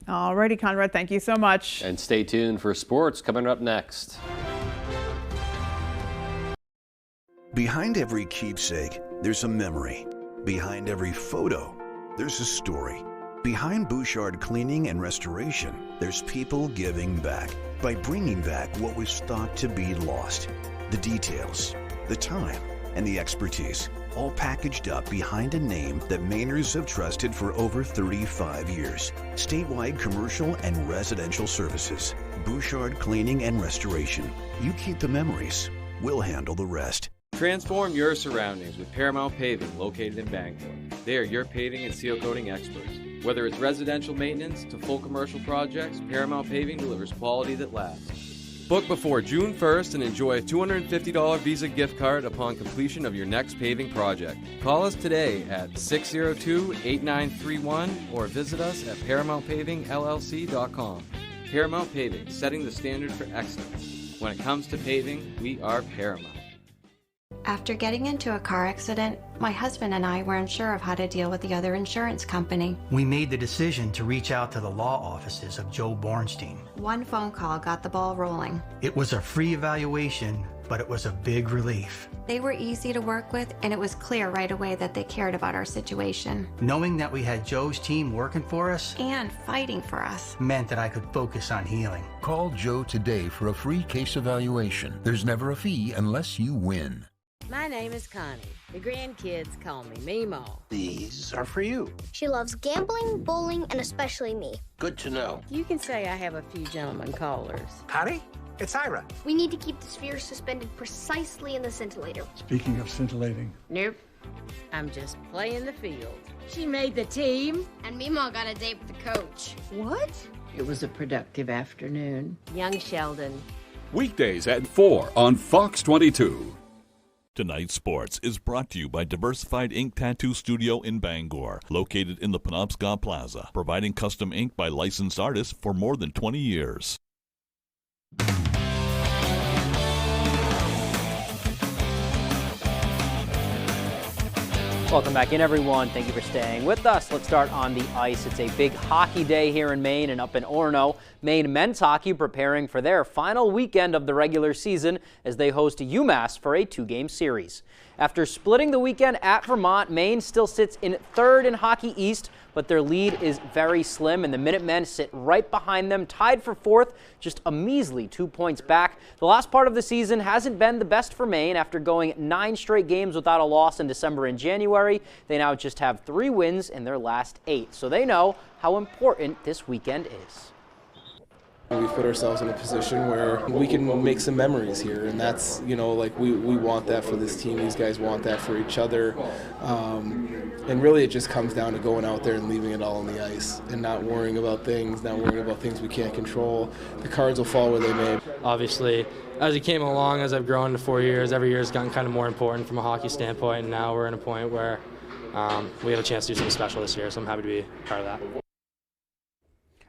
Alrighty, Conrad, thank you so much. And stay tuned for sports coming up next. Behind every keepsake, there's a memory. Behind every photo, there's a story. Behind Bouchard Cleaning and Restoration, there's people giving back by bringing back what was thought to be lost. The details, the time, and the expertise, all packaged up behind a name that Mainers have trusted for over 35 years. Statewide commercial and residential services. Bouchard Cleaning and Restoration. You keep the memories. We'll handle the rest. Transform your surroundings with Paramount Paving, located in Bangor. They are your paving and seal coating experts. Whether it's residential maintenance to full commercial projects, Paramount Paving delivers quality that lasts. Book before June 1st and enjoy a $250 Visa gift card upon completion of your next paving project. Call us today at 602-8931 or visit us at ParamountPavingLLC.com. Paramount Paving, setting the standard for excellence. When it comes to paving, we are Paramount. After getting into a car accident, my husband and I were unsure of how to deal with the other insurance company. We made the decision to reach out to the law offices of Joe Bornstein. One phone call got the ball rolling. It was a free evaluation, but it was a big relief. They were easy to work with, and it was clear right away that they cared about our situation. Knowing that we had Joe's team working for us and fighting for us meant that I could focus on healing. Call Joe today for a free case evaluation. There's never a fee unless you win. My name is Connie. The grandkids call me Mimo. These are for you. She loves gambling, bowling, and especially me. Good to know. You can say I have a few gentlemen callers. Connie, it's Ira. We need to keep the sphere suspended precisely in the scintillator. Speaking of scintillating. Nope. I'm just playing the field. She made the team. And Mimo got a date with the coach. What? It was a productive afternoon. Young Sheldon. Weekdays at 4 on Fox 22. Tonight's Sports is brought to you by Diversified Ink Tattoo Studio in Bangor, located in the Penobscot Plaza, providing custom ink by licensed artists for more than 20 years. Welcome back in, everyone. Thank you for staying with us. Let's start on the ice. It's a big hockey day here in Maine and up in Orono. Maine men's hockey preparing for their final weekend of the regular season as they host UMass for a 2-game series. After splitting the weekend at Vermont, Maine still sits in third in Hockey East, but their lead is very slim, and the Minutemen sit right behind them, tied for fourth, just a measly 2 points back. The last part of the season hasn't been the best for Maine. After going 9 straight games without a loss in December and January, they now just have 3 wins in their last 8, so they know how important this weekend is. We put ourselves in a position where we can make some memories here, and that's, you know, like we want that for this team. These guys want that for each other, and really it just comes down to going out there and leaving it all on the ice and not worrying about things we can't control. The cards will fall where they may. Obviously, as it came along, as I've grown to 4 years, every year has gotten kind of more important from a hockey standpoint, and now we're in a point where we have a chance to do something special this year, so I'm happy to be part of that.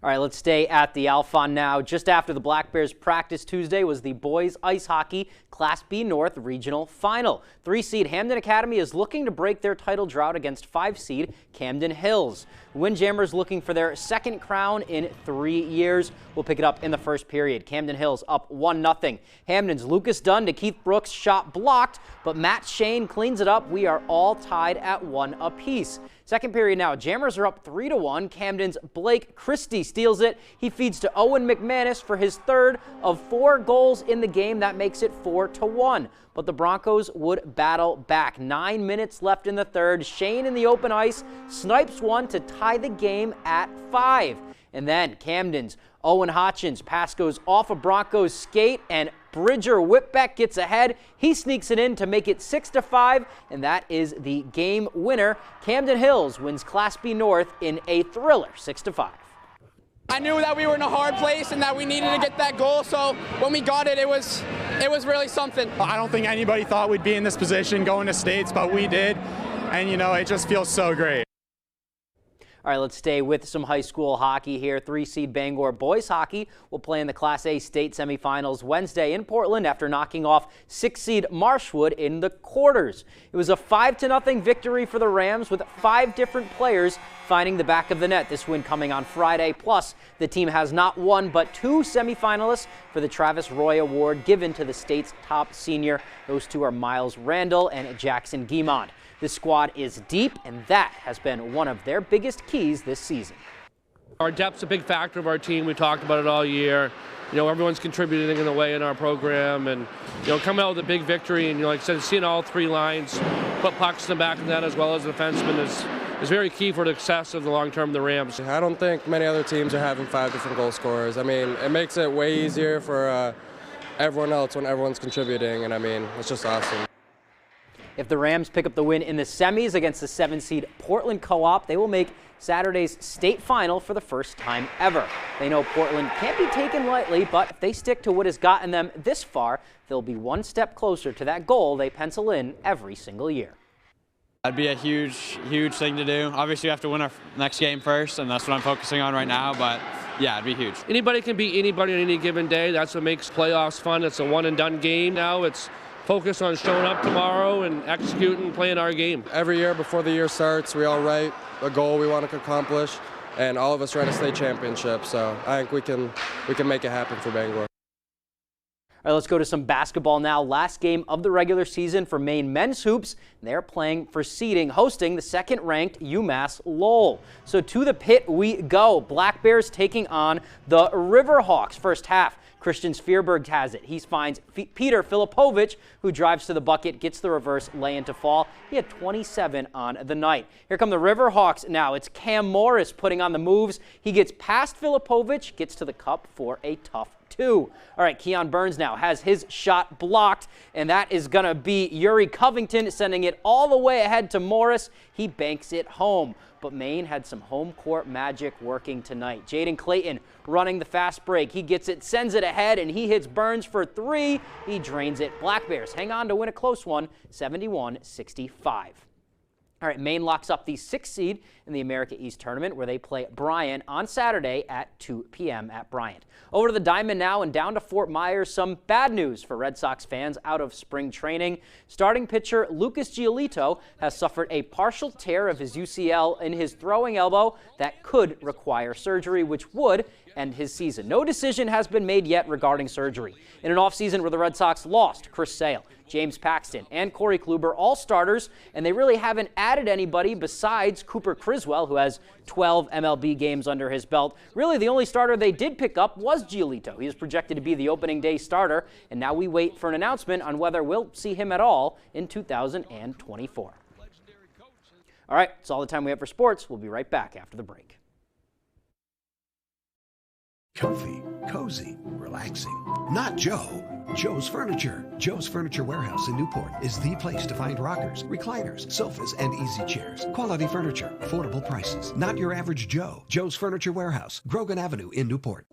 All right, let's stay at the Alphon now. Just after the Black Bears practice Tuesday was the boys ice hockey Class B North Regional Final. 3-seed Hamden Academy is looking to break their title drought against 5-seed Camden Hills. Windjammers looking for their second crown in 3 years. We'll pick it up in the first period. Camden Hills up 1-0. Hamden's Lucas Dunn to Keith Brooks' shot blocked, but Matt Shane cleans it up. We are all tied at 1 apiece. Second period now. Jammers are up 3-1. Camden's Blake Christie steals it. He feeds to Owen McManus for his third of 4 goals in the game. That makes it 4-1. But the Broncos would battle back. 9 minutes left in the third. Shane in the open ice snipes one to tie the game at 5. And then Camden's Owen Hotchins pass goes off a Broncos skate, and Bridger Whitbeck gets ahead. He sneaks it in to make it 6-5, and that is the game winner. Camden Hills wins Class B North in a thriller, 6-5. I knew that we were in a hard place and that we needed to get that goal, so when we got it, it was really something. I don't think anybody thought we'd be in this position going to states, but we did, and it just feels so great. All right, let's stay with some high school hockey here. 3-seed Bangor boys hockey will play in the Class A state semifinals Wednesday in Portland after knocking off 6-seed Marshwood in the quarters. It was a 5-0 victory for the Rams, with 5 different players finding the back of the net. This win coming on Friday. Plus, the team has not one but 2 semifinalists for the Travis Roy Award given to the state's top senior. Those 2 are Miles Randall and Jackson Guimond. This squad is deep, and that has been one of their biggest keys this season. Our depth's a big factor of our team. We talked about it all year. Everyone's contributing in a way in our program, and coming out with a big victory. And like I said, seeing all 3 lines put pucks in the back of the net as well as the defenseman is very key for the success of the long term of the Rams. I don't think many other teams are having 5 different goal scorers. I mean, it makes it way easier for everyone else when everyone's contributing, and I mean, it's just awesome. If the Rams pick up the win in the semis against the 7-seed Portland Co-op, they will make Saturday's state final for the first time ever. They know Portland can't be taken lightly, but if they stick to what has gotten them this far, they'll be one step closer to that goal they pencil in every single year. That'd be a huge, huge thing to do. Obviously, we have to win our next game first, and that's what I'm focusing on right now, but yeah, it'd be huge. Anybody can beat anybody on any given day. That's what makes playoffs fun. It's a one-and-done game now. It's focus on showing up tomorrow and executing and playing our game. Every year before the year starts, we all write a goal we want to accomplish, and all of us try to state championship. So I think we can make it happen for Bangor. All right, let's go to some basketball now. Last game of the regular season for Maine men's hoops. They're playing for seeding, hosting the second-ranked UMass Lowell. So to the pit we go. Black Bears taking on the Riverhawks. First half, Christian Sfeerberg has it. He finds Peter Filipovich, who drives to the bucket, gets the reverse lay-in to fall. He had 27 on the night. Here come the Riverhawks now. It's Cam Morris putting on the moves. He gets past Filipovich, gets to the cup for a tough 2. All right, Keon Burns now has his shot blocked, and that is going to be Yuri Covington sending it all the way ahead to Morris. He banks it home. But Maine had some home court magic working tonight. Jaden Clayton running the fast break. He gets it, sends it ahead, and he hits Burns for 3. He drains it. Black Bears hang on to win a close one, 71-65. All right, Maine locks up the 6th seed in the America East Tournament, where they play Bryant on Saturday at 2 p.m. at Bryant. Over to the Diamond now and down to Fort Myers. Some bad news for Red Sox fans out of spring training. Starting pitcher Lucas Giolito has suffered a partial tear of his UCL in his throwing elbow that could require surgery, which would end his season. No decision has been made yet regarding surgery. In an offseason where the Red Sox lost Chris Sale, James Paxton, and Corey Kluber, all starters, and they really haven't added anybody besides Cooper Criswell, who has 12 MLB games under his belt. Really, the only starter they did pick up was Giolito. He is projected to be the opening day starter, and now we wait for an announcement on whether we'll see him at all in 2024. All right, that's all the time we have for sports. We'll be right back after the break. Comfy, cozy, relaxing. Not Joe. Joe's Furniture. Joe's Furniture Warehouse in Newport is the place to find rockers, recliners, sofas, and easy chairs. Quality furniture, affordable prices. Not your average Joe. Joe's Furniture Warehouse, Grogan Avenue in Newport.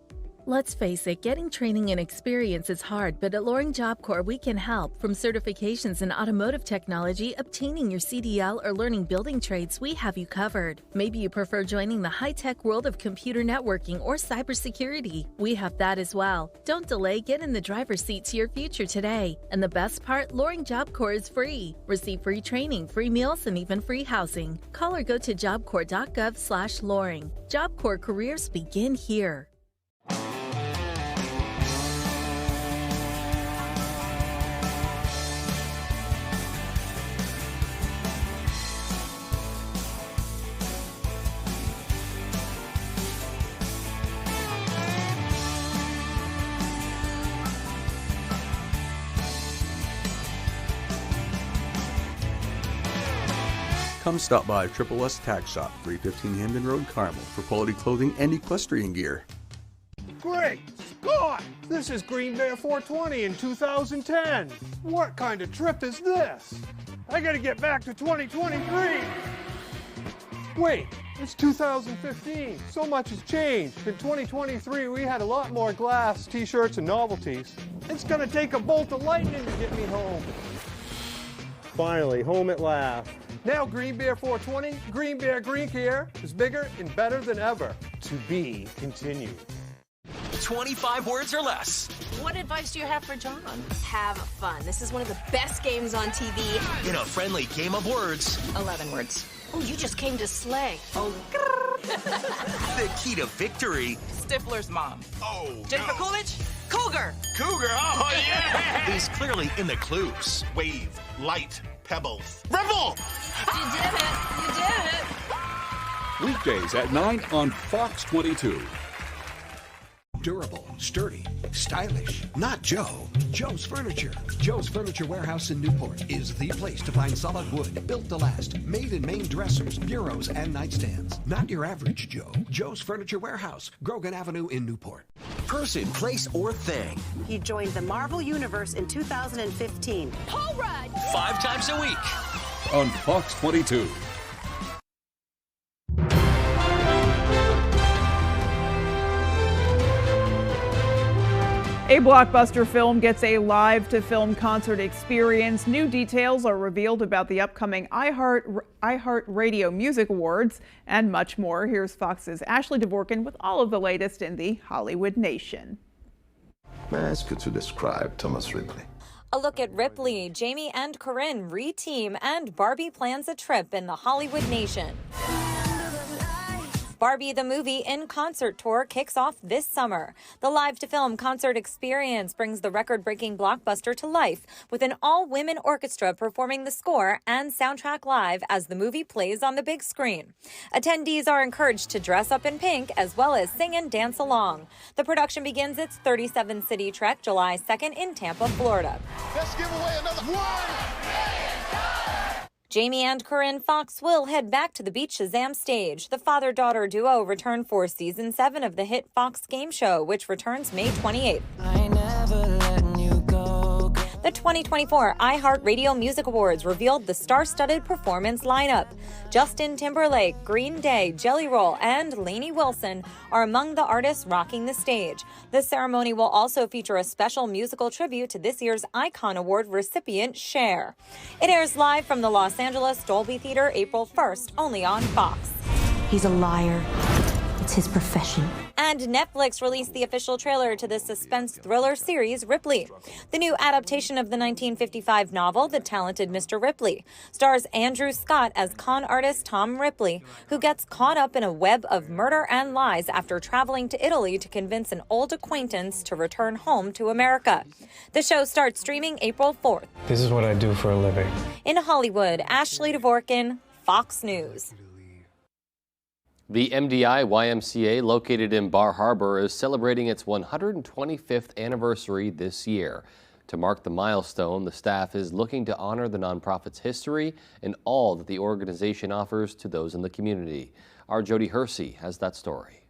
Let's face it, getting training and experience is hard, but at Loring Job Corps, we can help. From certifications in automotive technology, obtaining your CDL, or learning building trades, we have you covered. Maybe you prefer joining the high-tech world of computer networking or cybersecurity. We have that as well. Don't delay, get in the driver's seat to your future today. And the best part, Loring Job Corps is free. Receive free training, free meals, and even free housing. Call or go to jobcorps.gov/Loring. Job Corps careers begin here. Come stop by Triple S Tack Shop, 315 Hamden Road, Carmel, for quality clothing and equestrian gear. Great Scott! This is Green Bear 420 in 2010. What kind of trip is this? I gotta get back to 2023. Wait, it's 2015. So much has changed. In 2023, we had a lot more glass, t-shirts, and novelties. It's gonna take a bolt of lightning to get me home. Finally, home at last. Now Green Bear 420, Green Bear Green Care is bigger and better than ever. To be continued. 25 words or less. What advice do you have for John? Have fun. This is one of the best games on TV. In a friendly game of words. 11 words. Oh, you just came to slay. Oh. The key to victory. Stifler's mom. Oh, Jennifer no. Coolidge? Cougar. Cougar, oh yeah! Is clearly in the clues. Wave, light, pebbles. Rebel! You did it. You did it. Weekdays at 9 on Fox 22. Durable, sturdy, stylish. Not Joe. Joe's Furniture. Joe's Furniture Warehouse in Newport is the place to find solid wood, built to last, made in Maine dressers, bureaus, and nightstands. Not your average Joe. Joe's Furniture Warehouse, Grogan Avenue in Newport. Person, place, or thing. He joined the Marvel Universe in 2015. Paul Rudd. 5 times a week. On Fox 22. A blockbuster film gets a live-to-film concert experience. New details are revealed about the upcoming iHeart Radio Music Awards and much more. Here's Fox's Ashley Dvorkin with all of the latest in the Hollywood Nation. May I ask you to describe Thomas Ripley? A look at Ripley, Jamie and Corinne re-team, and Barbie plans a trip in the Hollywood Nation. Barbie the Movie in Concert Tour kicks off this summer. The live-to-film concert experience brings the record-breaking blockbuster to life with an all-women orchestra performing the score and soundtrack live as the movie plays on the big screen. Attendees are encouraged to dress up in pink as well as sing and dance along. The production begins its 37-city trek July 2nd in Tampa, Florida. Let's give away another Jamie and Corinne Fox will head back to the Beat Shazam stage. The father-daughter duo return for Season 7 of the hit Fox game show, which returns May 28th. The 2024 iHeart Radio Music Awards revealed the star-studded performance lineup. Justin Timberlake, Green Day, Jelly Roll, and Lainey Wilson are among the artists rocking the stage. The ceremony will also feature a special musical tribute to this year's Icon Award recipient, Cher. It airs live from the Los Angeles Dolby Theater April 1st, only on Fox. He's a liar. It's his profession. And Netflix released the official trailer to the suspense thriller series Ripley. The new adaptation of the 1955 novel, The Talented Mr. Ripley, stars Andrew Scott as con artist Tom Ripley, who gets caught up in a web of murder and lies after traveling to Italy to convince an old acquaintance to return home to America. The show starts streaming April 4th. This is what I do for a living. In Hollywood, Ashley Dvorkin, Fox News. The MDI YMCA, located in Bar Harbor, is celebrating its 125th anniversary this year. To mark the milestone, the staff is looking to honor the nonprofit's history and all that the organization offers to those in the community. Our Jody Hersey has that story.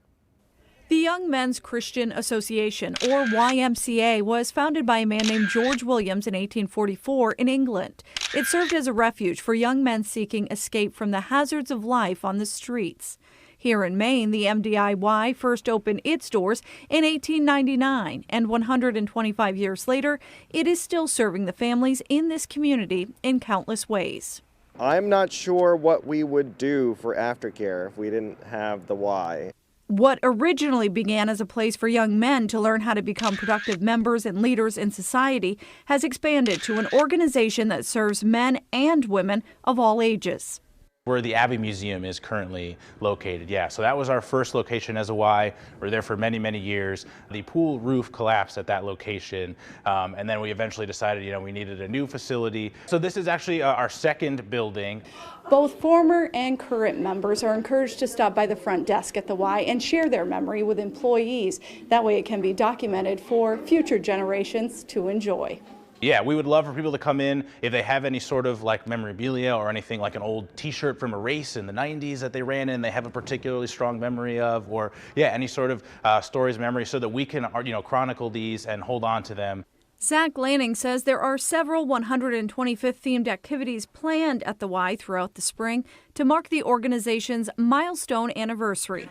The Young Men's Christian Association, or YMCA, was founded by a man named George Williams in 1844 in England. It served as a refuge for young men seeking escape from the hazards of life on the streets. Here in Maine, the MDIY first opened its doors in 1899, and 125 years later, it is still serving the families in this community in countless ways. I'm not sure what we would do for aftercare if we didn't have the Y. What originally began as a place for young men to learn how to become productive members and leaders in society has expanded to an organization that serves men and women of all ages. Where the Abbey Museum is currently located. Yeah, so that was our first location as a Y. We were there for many, many years. The pool roof collapsed at that location, and then we eventually decided, we needed a new facility. So this is actually our second building. Both former and current members are encouraged to stop by the front desk at the Y and share their memory with employees. That way it can be documented for future generations to enjoy. Yeah, we would love for people to come in if they have any sort of like memorabilia or anything like an old t-shirt from a race in the 90s that they ran in, they have a particularly strong memory of, or yeah, any sort of stories, memories, so that we can, chronicle these and hold on to them. Zach Lanning says there are several 125th themed activities planned at the Y throughout the spring to mark the organization's milestone anniversary.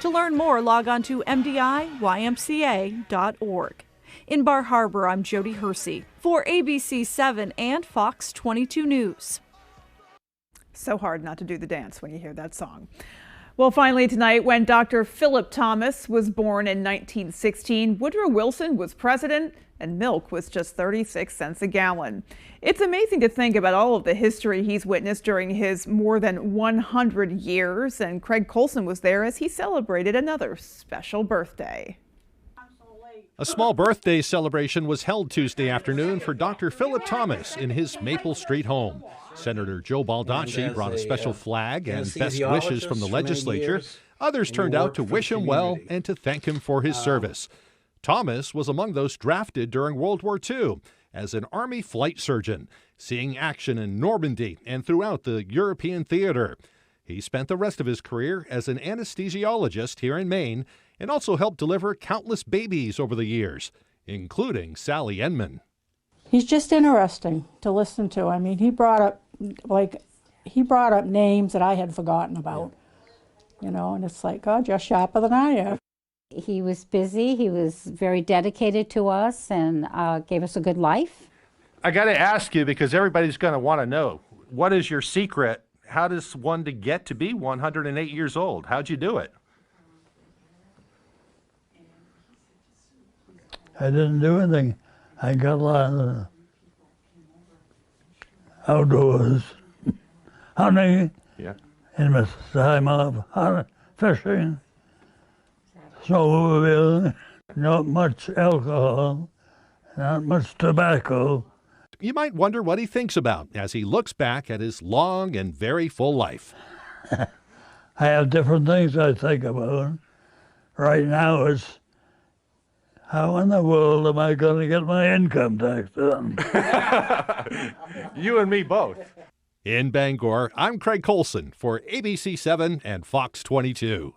To learn more, log on to mdiymca.org. In Bar Harbor, I'm Jody Hersey for ABC 7 and Fox 22 News. So hard not to do the dance when you hear that song. Well, finally tonight, when Dr. Philip Thomas was born in 1916, Woodrow Wilson was president and milk was just 36 cents a gallon. It's amazing to think about all of the history he's witnessed during his more than 100 years, and Craig Colson was there as he celebrated another special birthday. A small birthday celebration was held Tuesday afternoon for Dr. Philip Thomas in his Maple Street home. Senator Joe Baldacci brought a special flag and best wishes from the legislature. Others turned out to wish him well and to thank him for his service. Thomas was among those drafted during World War II as an Army flight surgeon, seeing action in Normandy and throughout the European theater. He spent the rest of his career as an anesthesiologist here in Maine and also helped deliver countless babies over the years, including Sally Enman. He's just interesting to listen to. I mean, he brought up names that I had forgotten about, and it's like, oh, just sharper than I am. He was busy, he was very dedicated to us and gave us a good life. I got to ask you, because everybody's going to want to know, what is your secret? How does one to get to be 108 years old? How'd you do it? I didn't do anything. I got a lot of outdoors, hunting, and my time off, fishing, snowmobiling, not much alcohol, not much tobacco. You might wonder what he thinks about as he looks back at his long and very full life. I have different things I think about. Right now it's, how in the world am I going to get my income tax done? You and me both. In Bangor, I'm Craig Colson for ABC 7 and Fox 22.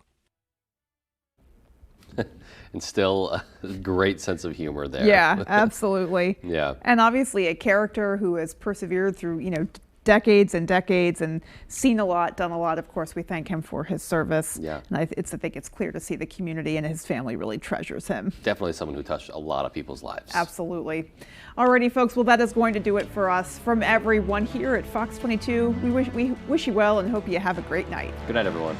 And still a great sense of humor there. Yeah, absolutely. Yeah. And obviously a character who has persevered through, decades and decades and seen a lot, done a lot. Of course, we thank him for his service. Yeah. And I think it's clear to see the community and his family really treasures him. Definitely someone who touched a lot of people's lives. Absolutely. Alrighty, folks. Well, that is going to do it for us. From everyone here at Fox 22, we wish you well and hope you have a great night. Good night, everyone.